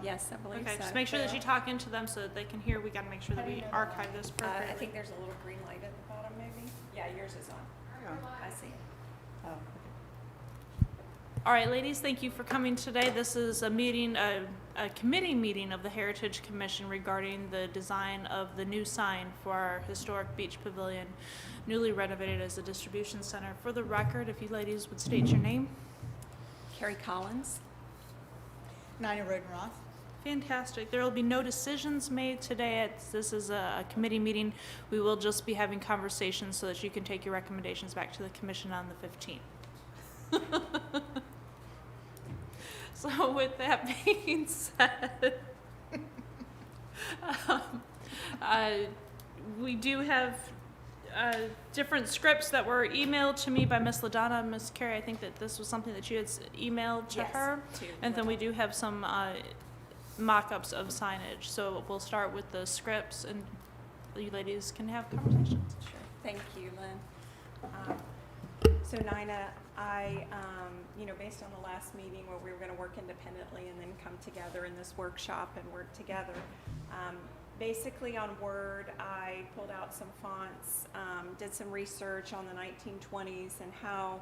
Yes, I believe Okay, so. just make sure that you talk into them so that they can hear. We got to make sure that we archive this appropriately. I think there's a little green light at the bottom, maybe. Yeah, yours is on. I see it. Oh, All right, ladies, thank you for coming today. This is a meeting, a committee meeting of the Heritage Commission regarding the design of the new sign for our historic beach pavilion, newly renovated as a distribution center. For the record, if you ladies would state your name. Carrie Collins. Nina Rodenroth. Fantastic. There will be no decisions made today. This is a committee meeting. We will just be having conversations so that you can take your recommendations back to the commission on the 15th. So with that being said, we do have different scripts that were emailed to me by Miss LaDonna. Miss Carrie, I think that this was something that you had emailed to her. And then we do have some mock-ups of signage. So we'll start with the scripts and you ladies can have conversations. Sure. Thank you, Lynn. So Nina, based on the last meeting where we were going to work independently and then come together in this workshop and work together, basically on Word, I pulled out some fonts, did some research on the 1920s and how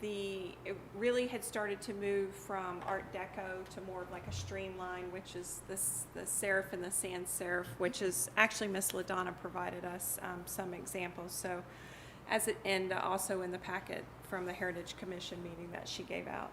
it really had started to move from Art Deco to more of like a streamline, which is the serif and the sans serif, which is actually Miss LaDonna provided us some examples. So, and also in the packet from the Heritage Commission meeting that she gave out.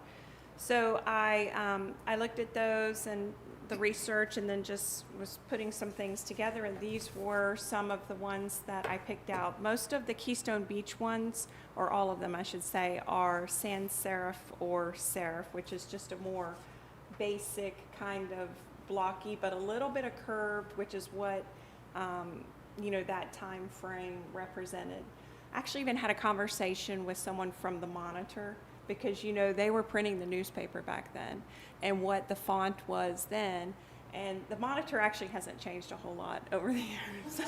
So I looked at those and the research and then just was putting some things together, and these were some of the ones that I picked out. Most of the Keystone Beach ones, or all of them I should say, are sans serif or serif, which is just a more basic kind of blocky but a little bit of curved, which is what that time frame represented. I actually even had a conversation with someone from the Monitor, because they were printing the newspaper back then and what the font was then, and the Monitor actually hasn't changed a whole lot over the years.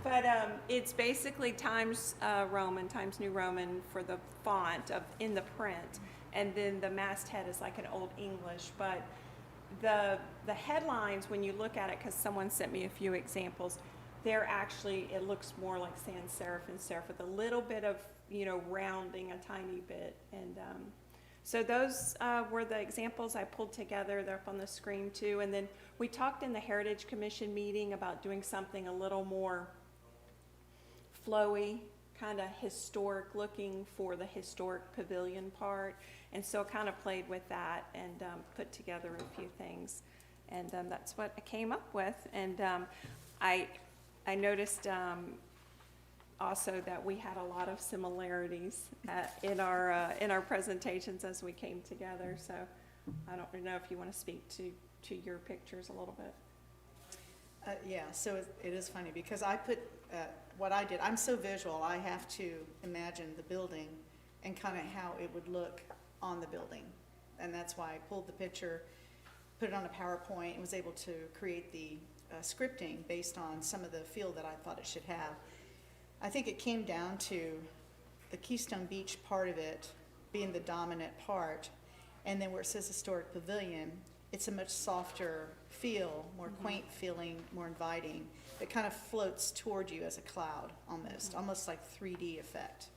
But it's basically Times Roman, Times New Roman for the font in the print, and then the masthead is like an Old English. But the headlines, when you look at it, because someone sent me a few examples, it looks more like sans serif and serif with a little bit of rounding a tiny bit. And so those were the examples I pulled together. They're up on the screen too. And then we talked in the Heritage Commission meeting about doing something a little more flowy, kind of historic looking for the historic pavilion part. And so I kind of played with that and put together a few things. And that's what I came up with. And I noticed also that we had a lot of similarities in our presentations as we came together. So I don't know if you want to speak to your pictures a little bit. Yeah, so it is funny because I put what I did. I'm so visual, I have to imagine the building and kind of how it would look on the building. And that's why I pulled the picture, put it on a PowerPoint, and was able to create the scripting based on some of the feel that I thought it should have. I think it came down to the Keystone Beach part of it being the dominant part, and then where it says historic pavilion, it's a much softer feel, more quaint feeling, more inviting. It kind of floats toward you as a cloud almost like 3D effect.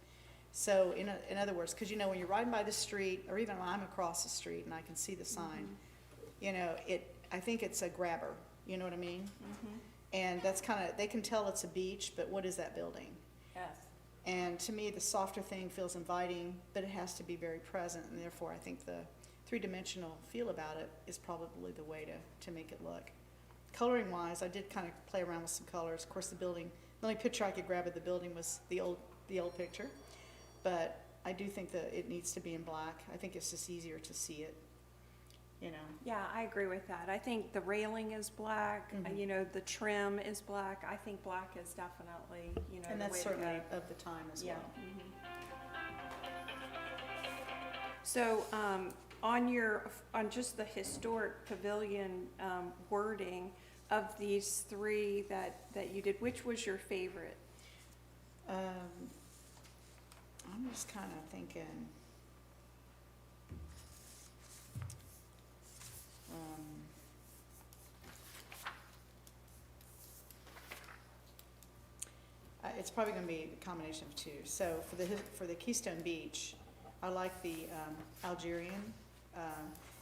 So in other words, because when you're riding by the street, or even when I'm across the street and I can see the sign, I think it's a grabber. You know what I mean? Mm-hmm. And that's they can tell it's a beach, but what is that building? Yes. And to me, the softer thing feels inviting, but it has to be very present, and therefore I think the three-dimensional feel about it is probably the way to make it look. Coloring wise, I did kind of play around with some colors. Of course, the only picture I could grab of the building was the old picture, but I do think that it needs to be in black. I think it's just easier to see it. Yeah, I agree with that. I think the railing is black. Mm-hmm. The trim is black. I think black is definitely and that's the way certainly to go. of the time as well. Mm-hmm. So on just the historic pavilion wording of these three that you did, which was your favorite? I'm just kind of thinking. It's probably gonna be a combination of two. So for the Keystone Beach, I like the Algerian,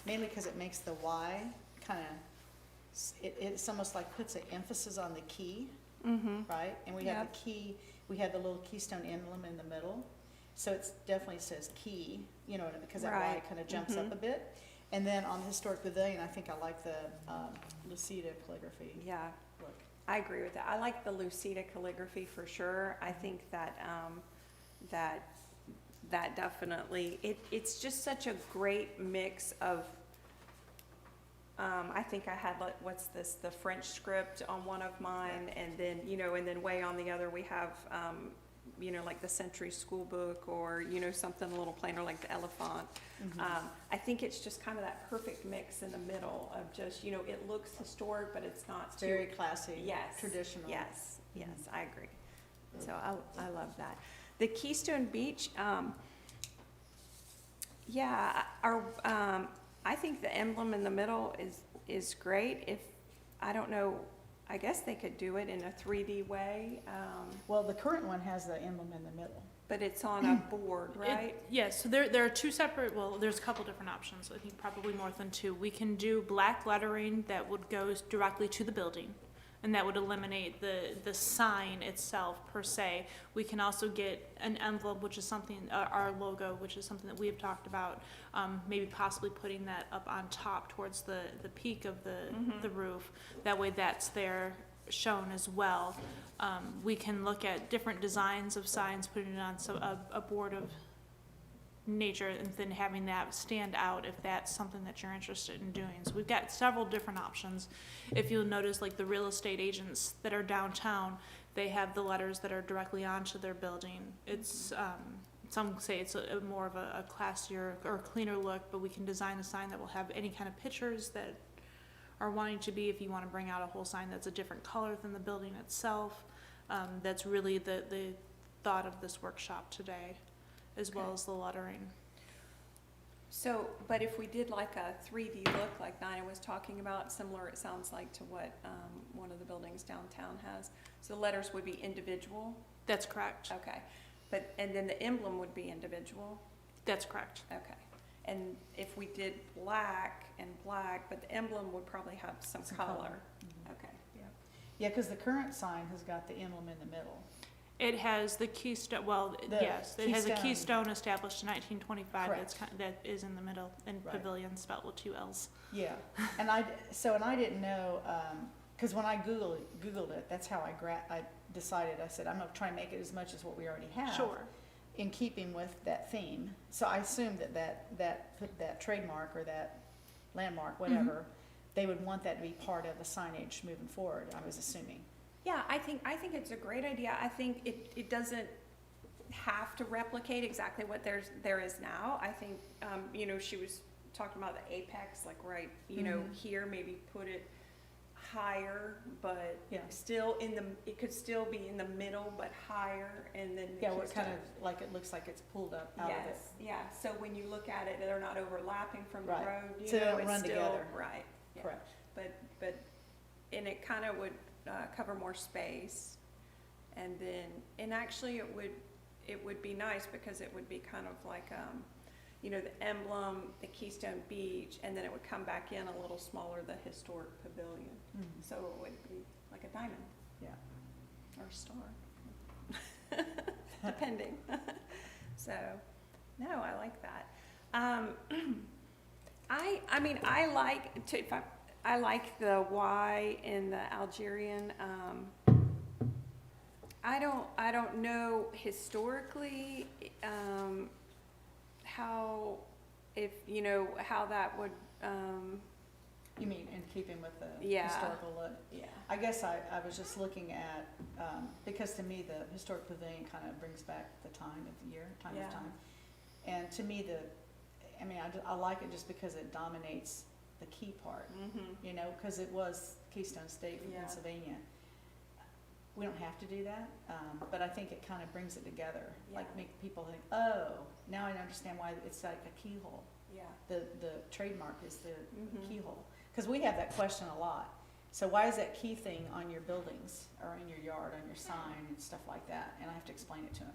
mainly because it makes the Y kind of, it's almost like puts an emphasis on the key, right? And we have the key, we have the little Keystone emblem in the middle. So it definitely says key, you know, because that Y kind of jumps up a bit. And then on the Historic Pavilion, I think I like the Lucida calligraphy. Yeah. Look. I agree with that. I like the Lucida calligraphy for sure. I think that that definitely, it's just such a great mix of, I think I had, what's this, the French script on one of mine, and then, you know, and then way on the other we have, you know, like the Century School Book, or, you know, something a little plainer like the Elephant. I think it's just kind of that perfect mix in the middle of just, you know, it looks historic, but it's not It's too very classy, yes, traditional. Yes, yes, I agree. So I love that. The Keystone Beach, yeah, I think the emblem in the middle is great. If, I don't know, I guess they could do it in a 3D way, Well, the current one has the emblem in the middle. but it's on a board, right? Yes, so there are two separate, well, there's a couple different options, I think probably more than two. We can do black lettering that would go directly to the building, and that would eliminate the sign itself per se. We can also get an envelope, which is something, our logo, which is something that we have talked about, maybe possibly putting that up on top towards the peak of the roof. That way that's there shown as well. We can look at different designs of signs, putting it on a board of nature, and then having that stand out if that's something that you're interested in doing. So we've got several different options. If you'll notice, like the real estate agents that are downtown, they have the letters that are directly onto their building. It's some say it's a more of a classier or cleaner look, but we can design a sign that will have any kind of pictures that are wanting to be. If you want to bring out a whole sign that's a different color than the building itself, that's really the thought of this workshop today, as well as the lettering. So, but if we did like a 3D look like Nina was talking about, similar it sounds like to what one of the buildings downtown has, so the letters would be individual? That's correct. Okay, and then the emblem would be individual? That's correct. Okay, and if we did black and black, but the emblem would probably have some color? Okay. Yeah, because the current sign has got the emblem in the middle. It has the Keystone, well, yes, it has a Keystone established in 1925. Correct. That is in the middle, and Right. Pavilion spelled with 2 L's. Yeah, and I didn't know, because when I Googled it, that's how I decided, I said, I'm gonna try and make it as much as what we already have. Sure. In keeping with that theme. So I assumed that trademark or that landmark, whatever, they would want that to be part of the signage moving forward, I was assuming. Yeah, I think it's a great idea. I think it doesn't have to replicate exactly what there is now. I think, you know, she was talking about the apex, like right, you know, here, maybe put it higher, but still it could still be in the middle, but higher, and then Yeah, where it kind of, like it looks like it's pulled up out of it. Yes, yeah, so when you look at it, they're not overlapping from the Right. road, you So they know, don't it's run still, together. right. Yeah. Correct. But, and it kind of would cover more space, and then, and actually it would be nice, because it would be kind of like, you know, the emblem, the Keystone Beach, and then it would come back in a little smaller, the Historic Pavilion. So it would be like a diamond. Yeah. Or a star. Depending. So, no, I like that. I mean, I like the Y in the Algerian. I don't know historically, how, if, you know, how that would, You mean in keeping with the Yeah. historical look? yeah. I guess I was just looking at, because to me, the Historic Pavilion kind of brings back the time of the year, time Yeah. of time. And to me, I like it just because it dominates the key part, you know, because it was Keystone State from Yeah. Pennsylvania. We don't have to do that, but I think it kind of brings it together, like Yeah. make people think, oh, now I understand why it's like a keyhole. Yeah. The trademark is the keyhole. because we have that question a lot. So why is that key thing on your buildings or in your yard, on your sign and stuff like that? And I have to explain it to him.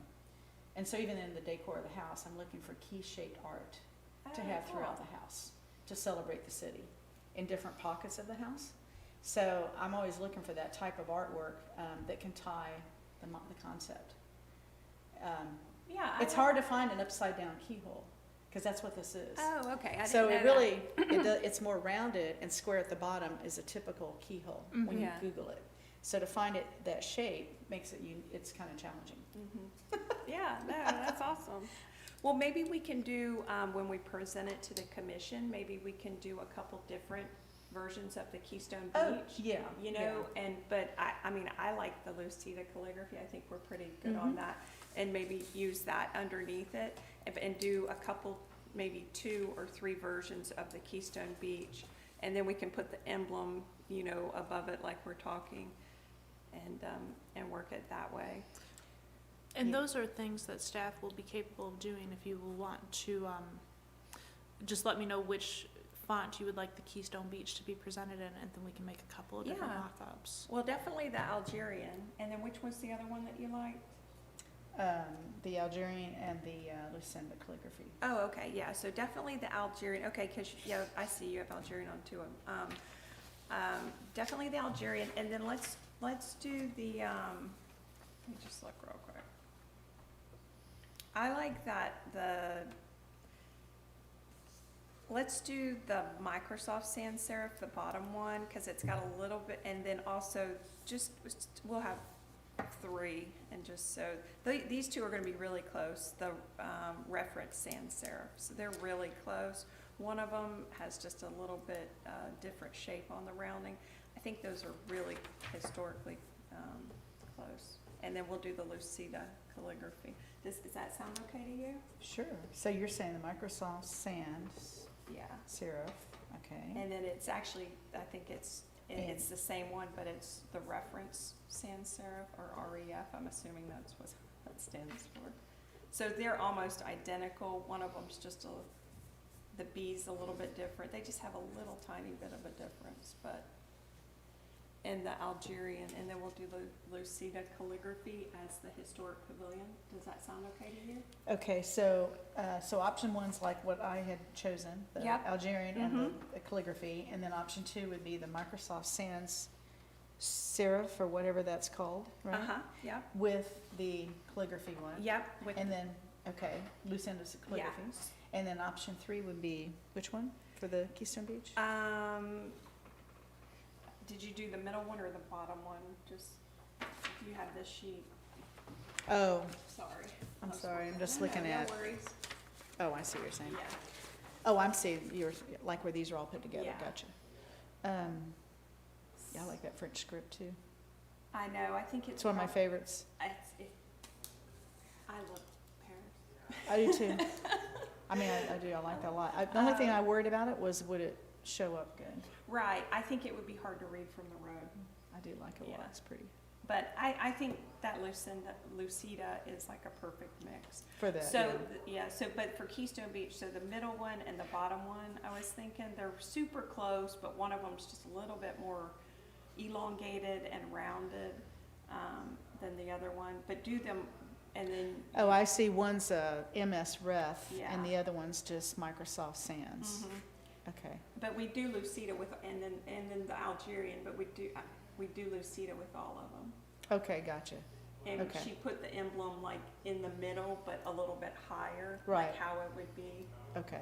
And so even in the decor of the house, I'm looking for key-shaped art to have throughout the house to celebrate the city in different pockets of the house. So I'm always looking for that type of artwork that can tie the concept. Yeah. It's hard to find an upside-down keyhole, because that's what this is. Oh, okay. I So didn't it know really, it's more rounded and square at the bottom is a typical keyhole when you Yeah. Google it. So to find it, that shape makes it, it's kind of challenging. Yeah, no, that's awesome. Well, maybe we can do, when we present it to the commission, maybe we can do a couple different versions of the Keystone Beach. Yeah. You know, but I mean, I like the Lucida calligraphy. I think we're pretty good on that. And maybe use that underneath it and do a couple, maybe 2 or 3 versions of the Keystone Beach. And then we can put the emblem, you know, above it like we're talking and work it that way. And Yeah. those are things that staff will be capable of doing if you will want to, just let me know which font you would like the Keystone Beach to be presented in, and then we can make a couple of different Yeah. mock-ups. Well, definitely the Algerian. And then which was the other one that you liked? The Algerian and the Lucinda calligraphy. Oh, okay, yeah, so definitely the Algerian, okay, because, yeah, I see you have Algerian on two of them. Definitely the Algerian, and then let's do the, let me just look real quick. I like that, let's do the Microsoft sans serif, the bottom one, because it's got a little bit, and then also we'll have 3, and just so, these two are gonna be really close, the reference sans serif, so they're really close. One of them has just a little bit different shape on the rounding. I think those are really historically close. And then we'll do the Lucida calligraphy. Does that sound okay to you? Sure. So you're saying the Microsoft sans Yeah. serif, okay. And then it's actually, I think it's the same one, but it's the reference sans serif or REF. I'm assuming that's what that stands for. So they're almost identical. One of them's just the B's a little bit different. They just have a little tiny bit of a difference, but. And the Algerian, and then we'll do the Lucida calligraphy as the historic pavilion. Does that sound okay to you? Okay, so option 1's like what I had chosen, the Yep. Algerian and the calligraphy, and then option 2 would be the Microsoft sans serif or whatever that's called, right? Uh-huh, yep, With the calligraphy one. yep. And then, okay, Lucinda's calligraphy. And then option 3 would be, which one for the Keystone Beach? Did you do the middle one or the bottom one? Just, you have this sheet. Oh, Sorry. I'm sorry, I'm just No, looking no at, worries. oh, I see what you're saying. Yeah. Oh, I'm seeing, you're, like where these are all put together, Yeah. gotcha. Yeah, I like that French script too. I know, I think It's one of my favorites. I love Paris. I do too. I mean, I do, I like that a lot. The only thing I worried about it was, would it show up good? Right, I think it would be hard to read from the road. I do like it a lot, Yeah. it's pretty. But I think that Lucida is like a perfect mix. For that, So, yeah. but for Keystone Beach, so the middle one and the bottom one, I was thinking, they're super close, but one of them's just a little bit more elongated and rounded than the other one. But do them, and then. Oh, I see, one's MS Ref, Yeah. and the other one's just Microsoft Sans. Mhm. Okay, But we do Lucida with, and then the Algerian, but we do Lucida with all of them. okay, gotcha. And Okay. she put the emblem like in the middle, but a little bit higher, Right. like how it would be. Okay.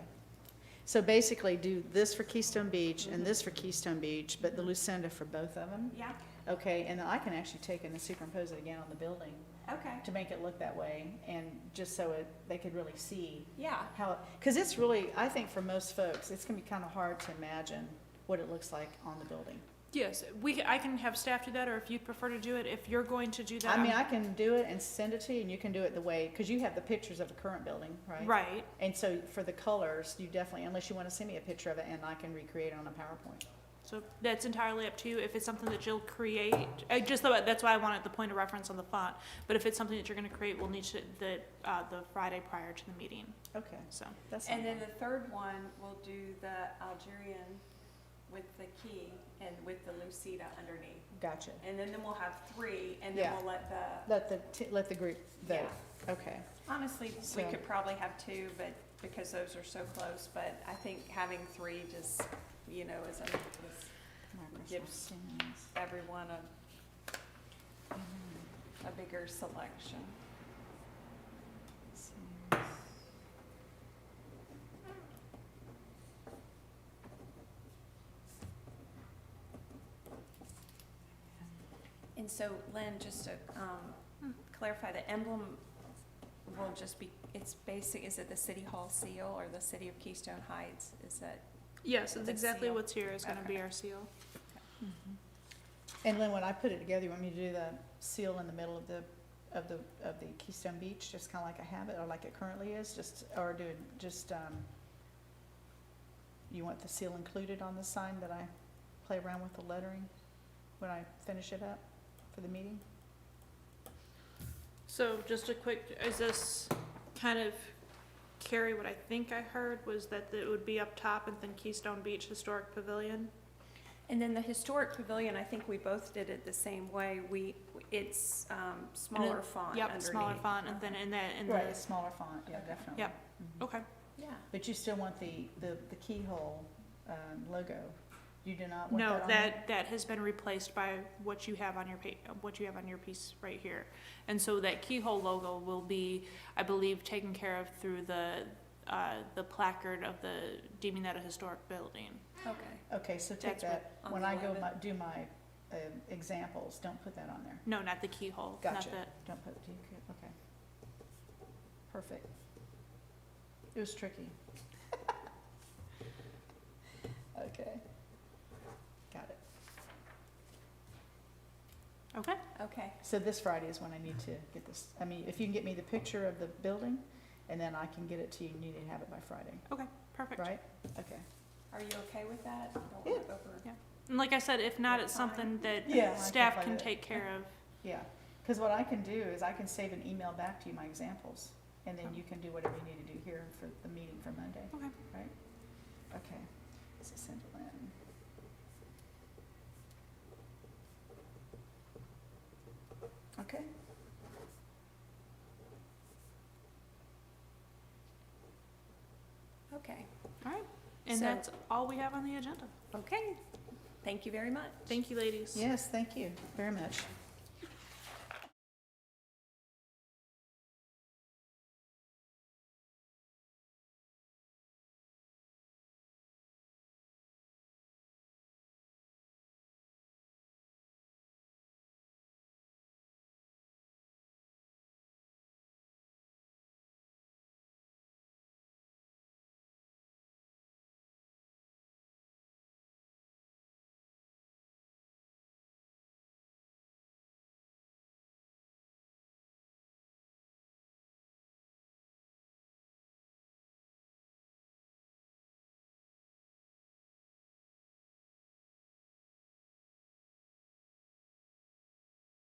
So basically do this for Keystone Beach and this for Keystone Beach, but the Lucinda for both of them? Yeah, Okay, and then I can actually take it and superimpose it again on the building okay, to make it look that way, and just so they could really see yeah, how, because it's really, I think for most folks, it's gonna be kind of hard to imagine what it looks like on the building. Yes, I can have staff do that, or if you'd prefer to do it, if you're going to do that. I mean, I can do it and send it to you, and you can do it the way, because you have the pictures of the current building, right? Right, And so for the colors, you definitely, unless you want to send me a picture of it, and I can recreate it on a PowerPoint. so that's entirely up to you. If it's something that you'll create, that's why I wanted the point of reference on the font. But if it's something that you're gonna create, we'll need to, the Friday prior to the meeting, Okay, so. that's and fine. then the third one, we'll do the Algerian with the key and with the Lucida underneath. Gotcha. And then we'll have 3, and then Yeah. we'll let the, Let the group vote. Yeah. Okay. honestly, we So- could probably have 2, but because those are so close, but I think having 3 just, you know, is Gives- everyone a bigger selection. And so, Lynn, just to clarify, the emblem will just be, it's basic, is it the City Hall seal or the City of Keystone Heights? Is that, Yes, it's The exactly seal. what's here is gonna be Okay. our seal. And Lynn, when I put it together, you want me to do the seal in the middle of the Keystone Beach, just kinda like I have it, or like it currently is, or do it just, you want the seal included on the sign that I play around with the lettering when I finish it up for the meeting? So just a quick, is this kind of, Carrie, what I think I heard was that it would be up top and then Keystone Beach Historic Pavilion? and then the historic pavilion, I think we both did it the same way. It's smaller font Yep, underneath. smaller font, and then in Right, the, smaller font, yeah, Okay. definitely. Yep. Mhm. okay. Yeah. But you still want the keyhole, logo, you do not want No, that on there? that has been replaced by what you have on your what you have on your piece right here. And so that keyhole logo will be, I believe, taken care of through the placard of the deeming that a historic building. Okay. Okay, so take That's that, on when the I go 11th. do my examples, don't put that on there. No, not the keyhole, not Gotcha. the, Don't put, okay. Perfect. It was tricky. Okay. Got it. okay, Okay. So this Friday is when I need to get this, I mean, if you can get me the picture of the building, and then I can get it to you, you need to have it by Friday, perfect. right? Okay. Are you okay with that? Don't Yeah. want it over. Yeah. And like I said, if not, it's Fine. something that Yeah, I staff find can it. take care of. Yeah, because what I can do is I can save an email back to you, my examples, and then you can do whatever you need to do here for the meeting for Monday. Okay. Right? Okay. So send it in. Okay. Okay. All right, and So- that's all we have on the agenda. Okay. Thank you very much. Thank you, ladies. Yes, thank you very much.